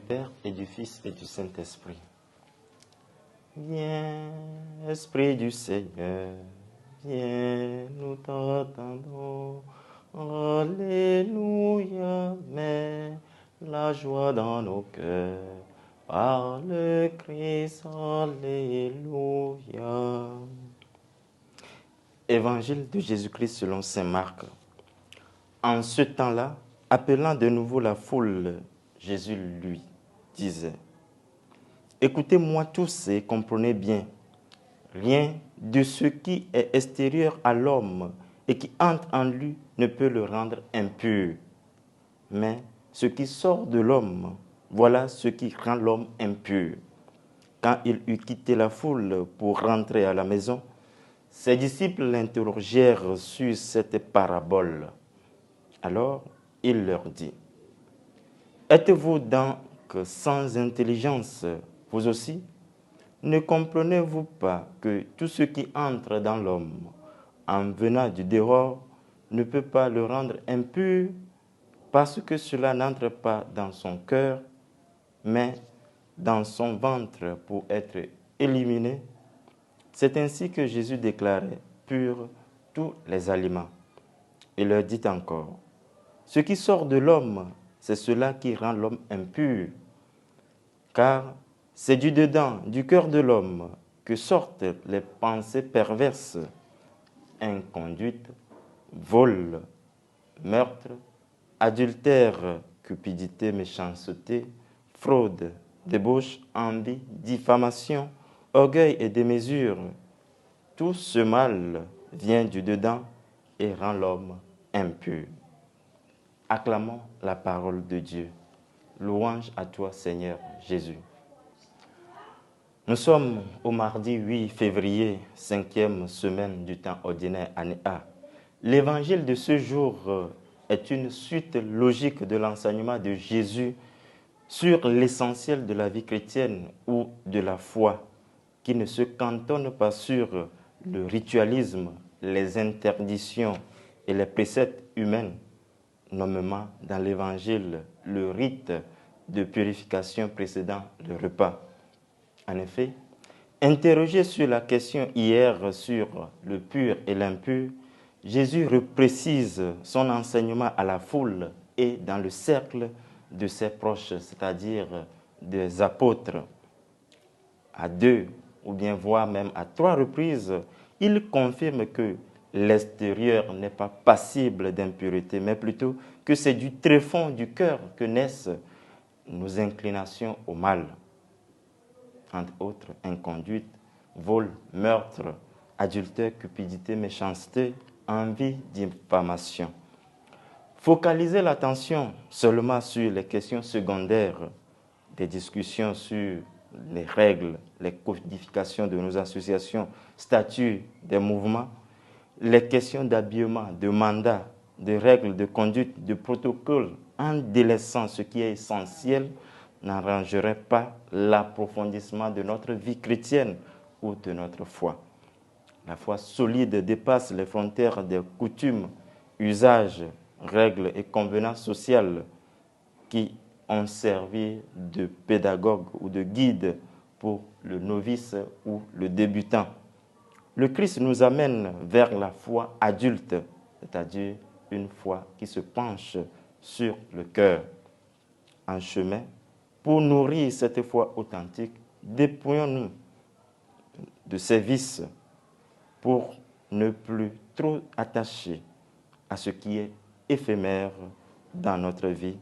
Père et du Fils et du Saint-Esprit. Viens, Esprit du Seigneur, viens, nous t'attendons. Alléluia, mets la joie dans nos cœurs. Par le Christ, Alléluia. Évangile de Jésus-Christ selon saint Marc. En ce temps-là, appelant de nouveau la foule, Jésus lui disait: écoutez-moi tous et comprenez bien. Rien de ce qui est extérieur à l'homme et qui entre en lui ne peut le rendre impur. Mais ce qui sort de l'homme, voilà ce qui rend l'homme impur. Quand il eut quitté la foule pour rentrer à la maison, ses disciples l'interrogèrent sur cette parabole. Alors il leur dit: êtes-vous donc sans intelligence, vous aussi? Ne comprenez-vous pas que tout ce qui entre dans l'homme, en venant du dehors, ne peut pas le rendre impur, parce que cela n'entre pas dans son cœur, mais dans son ventre pour être éliminé? C'est ainsi que Jésus déclarait purs tous les aliments. Il leur dit encore: ce qui sort de l'homme, c'est cela qui rend l'homme impur, car c'est du dedans, du cœur de l'homme, que sortent les pensées perverses, inconduite, vol, meurtre, adultère, cupidité, méchanceté, fraude, débauche, envie, diffamation, orgueil et démesure. Tout ce mal vient du dedans et rend l'homme impur. Acclamons la parole de Dieu. Louange à toi, Seigneur Jésus. Nous sommes au mardi 8 février, 5e semaine du temps ordinaire, année A. L'évangile de ce jour est une suite logique de l'enseignement de Jésus sur l'essentiel de la vie chrétienne ou de la foi, qui ne se cantonne pas sur le ritualisme, les interdictions et les préceptes humains, nommément dans l'évangile le rite de purification précédant le repas. En effet, interrogé sur la question hier sur le pur et l'impur, Jésus reprécise son enseignement à la foule et dans le cercle de ses proches, c'est-à-dire des apôtres. À 2 ou bien voire même à 3 reprises, il confirme que l'extérieur n'est pas passible d'impureté, mais plutôt que c'est du tréfonds du cœur que naissent nos inclinations au mal. Entre autres, inconduite, vol, meurtre, adultère, cupidité, méchanceté, envie, diffamation. Focaliser l'attention seulement sur les questions secondaires des discussions sur les règles, les codifications de nos associations, statuts des mouvements, les questions d'habillement, de mandat, de règles, de conduite, de protocole, en délaissant ce qui est essentiel, n'arrangerait pas l'approfondissement de notre vie chrétienne ou de notre foi. La foi solide dépasse les frontières des coutumes, usages, règles et convenances sociales qui ont servi de pédagogue ou de guide pour le novice ou le débutant. Le Christ nous amène vers la foi adulte, c'est-à-dire une foi qui se penche sur le cœur. En chemin, pour nourrir cette foi authentique, dépouillons-nous de ces vices pour ne plus trop attacher à ce qui est éphémère dans notre vie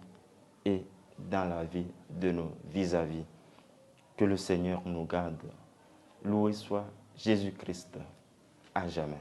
et dans la vie de nos vis-à-vis. Que le Seigneur nous garde. Loué soit Jésus-Christ à jamais.